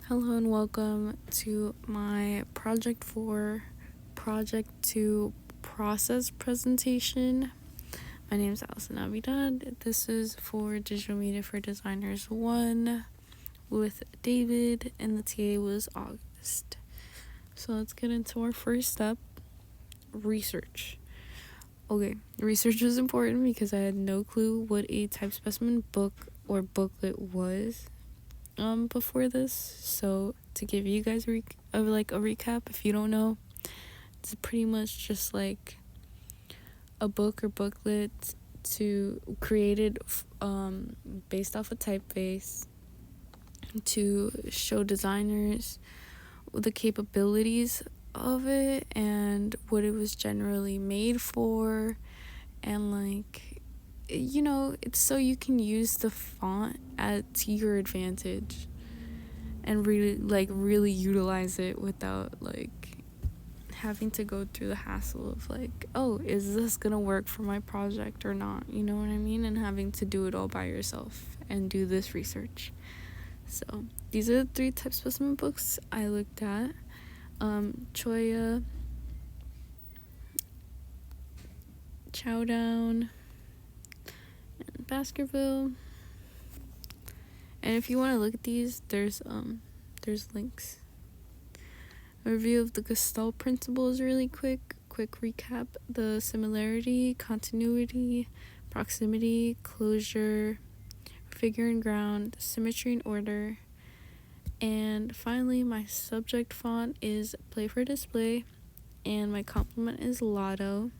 Hello and welcome to my Project 2 process presentation. My name is Allison Avidad. This is for Digital Media for Designers 1 with David, and the TA was August. So let's get into our first step, research. Okay, research was important because I had no clue what a type specimen book or booklet was before this. So to give you guys a recap, if you don't know, it's pretty much just like a book or booklet created based off a typeface to show designers the capabilities of it and what it was generally made for, and it's so you can use the font to your advantage and really utilize it without having to go through the hassle of oh, is this gonna work for my project or not, you know what I mean, and having to do it all by yourself and do this research. So these are the 3 type specimen books I looked at. Choya, Chowdown, and Baskerville. And if you want to look at these, there's links. A review of the Gestalt principles really quick recap: the similarity, continuity, proximity, closure, figure and ground, symmetry and order. And finally, my subject font is Play for Display, and my complement is Lotto.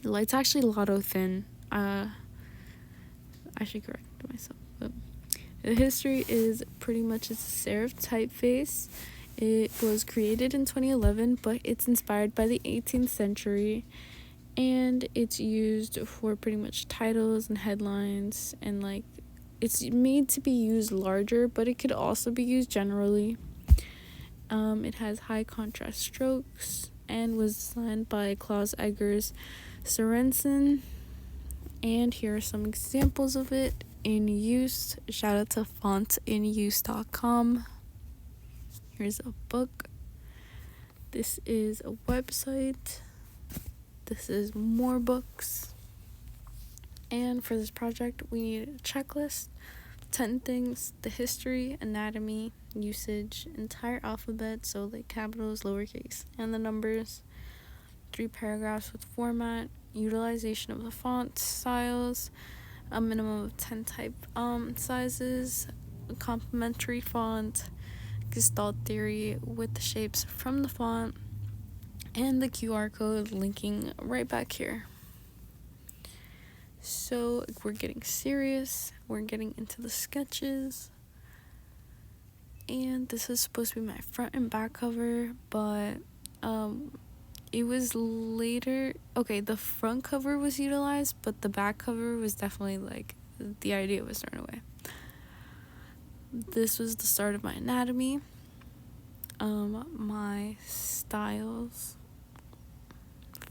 It's actually Lotto Thin. I should correct myself, but the history is pretty much it's a serif typeface. It was created in 2011, but it's inspired by the 18th century, and it's used for pretty much titles and headlines, and it's made to be used larger, but it could also be used generally. It has high contrast strokes and was designed by Klaus Eggers Sorensen, and here are some examples of it in use. Shout out to fontinuse.com. Here's a book. This is a website. This is more books. And for this project, we need a checklist, 10 things: the history, anatomy, usage, entire alphabet, so capitals, lowercase, and the numbers, 3 paragraphs with format, utilization of the font styles, a minimum of 10 type sizes, a complementary font, Gestalt theory with the shapes from the font, and the QR code linking right back here. So we're getting serious. We're getting into the sketches. And this is supposed to be my front and back cover, but it was later. Okay, the front cover was utilized, but the back cover was definitely the idea was thrown away. This was the start of my anatomy. My styles,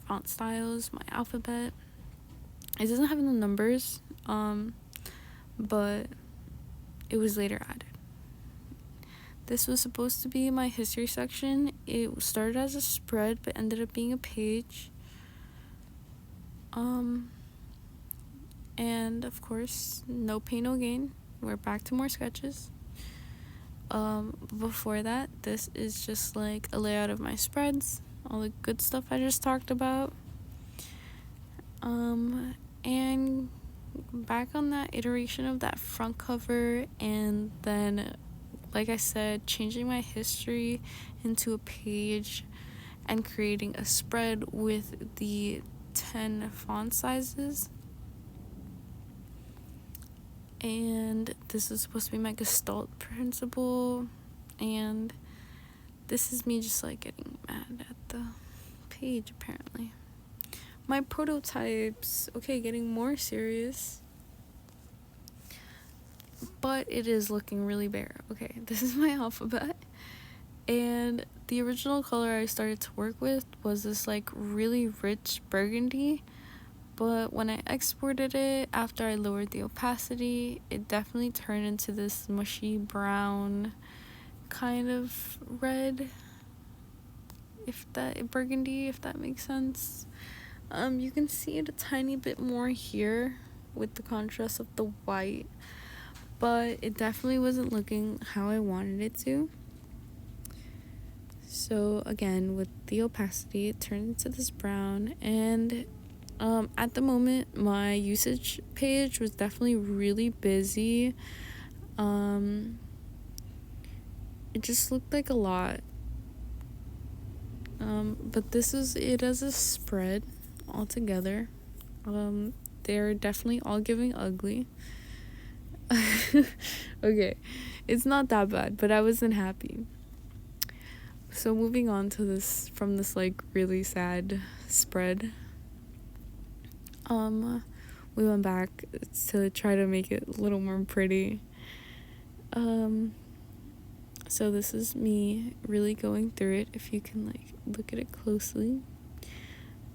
font styles, my alphabet. It doesn't have the numbers, but it was later added. This was supposed to be my history section. It started as a spread, but ended up being a page. And of course, no pain, no gain. We're back to more sketches. Before that, this is just a layout of my spreads, all the good stuff I just talked about. And back on that iteration of that front cover, and then, like I said, changing my history into a page and creating a spread with the 10 font sizes. And this is supposed to be my Gestalt principle, and this is me just getting mad at the page apparently. My prototypes, okay, getting more serious, but it is looking really bare. Okay, this is my alphabet, and the original color I started to work with was this really rich burgundy, but when I exported it after I lowered the opacity, it definitely turned into this mushy brown kind of red, burgundy, if that makes sense. You can see it a tiny bit more here with the contrast of the white, but it definitely wasn't looking how I wanted it to. So again, with the opacity, it turned into this brown, and at the moment my usage page was definitely really busy. It just looked like a lot. But this is it as a spread altogether. They're definitely all giving ugly. Okay, it's not that bad, but I wasn't happy. So moving on to this, from this like really sad spread, we went back to try to make it a little more pretty. So this is me really going through it, if you can like look at it closely.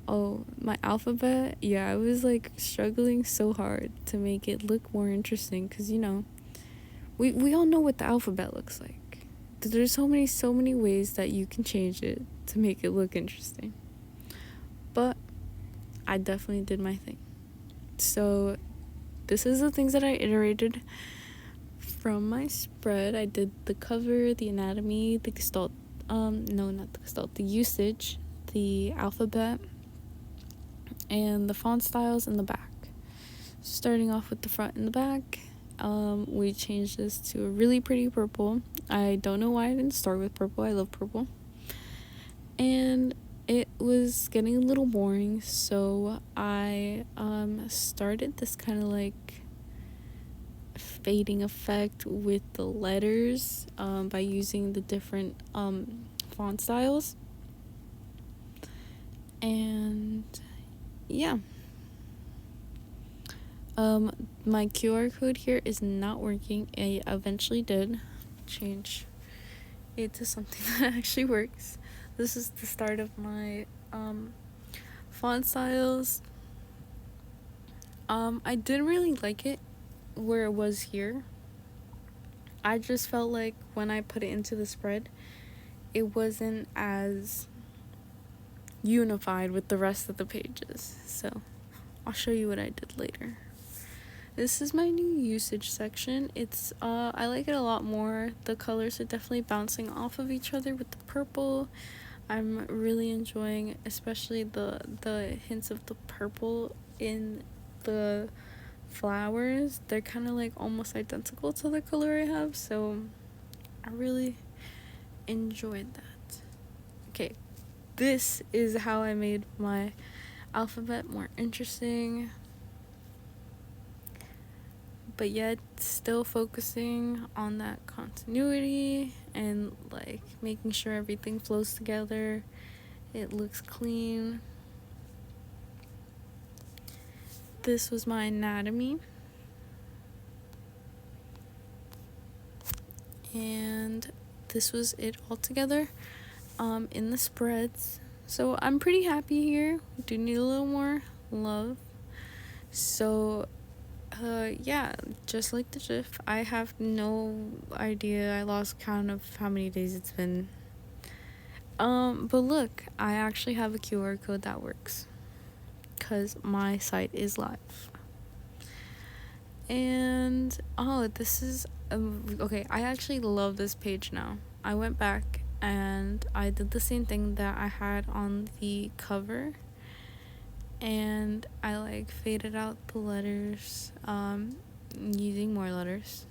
Oh, my alphabet, yeah, I was like struggling so hard to make it look more interesting, because you know, we all know what the alphabet looks like. There's so many ways that you can change it to make it look interesting, but I definitely did my thing. So this is the things that I iterated from my spread. I did the cover, the anatomy, the gestalt, no, not the gestalt, the usage, the alphabet, and the font styles in the back. Starting off with the front and the back, we changed this to a really pretty purple. I don't know why I didn't start with purple. I love purple. And it was getting a little boring, so I started this kind of like fading effect with the letters by using the different font styles. And yeah, my QR code here is not working. I eventually did change it to something that actually works. This is the start of my font styles. I didn't really like it where it was here. I just felt like when I put it into the spread, it wasn't as unified with the rest of the pages. So I'll show you what I did later. This is my new usage section. It's I like it a lot more. The colors are definitely bouncing off of each other with the purple. I'm really enjoying especially the hints of the purple in the flowers. They're kind of like almost identical to the color I have, so I really enjoyed that. Okay, this is how I made my alphabet more interesting, but yet still focusing on that continuity and like making sure everything flows together. It looks clean. This was my anatomy, and this was it all together in the spreads. So I'm pretty happy here. We do need a little more love. So yeah, just like the GIF, I have no idea. I lost count of how many days it's been. But look, I actually have a QR code that works, because my site is live. And oh, this is okay, I actually love this page now. I went back and I did the same thing that I had on the cover, and I like faded out the letters using more letters,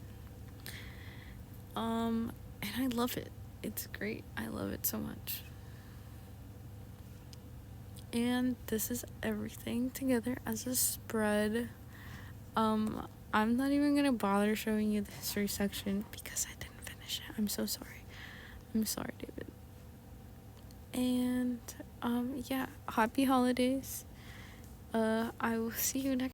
and I love it. It's great. I love it so much. And this is everything together as a spread. I'm not even gonna bother showing you the history section because I didn't finish it. I'm so sorry. I'm sorry, David. And yeah, happy holidays. I will see you next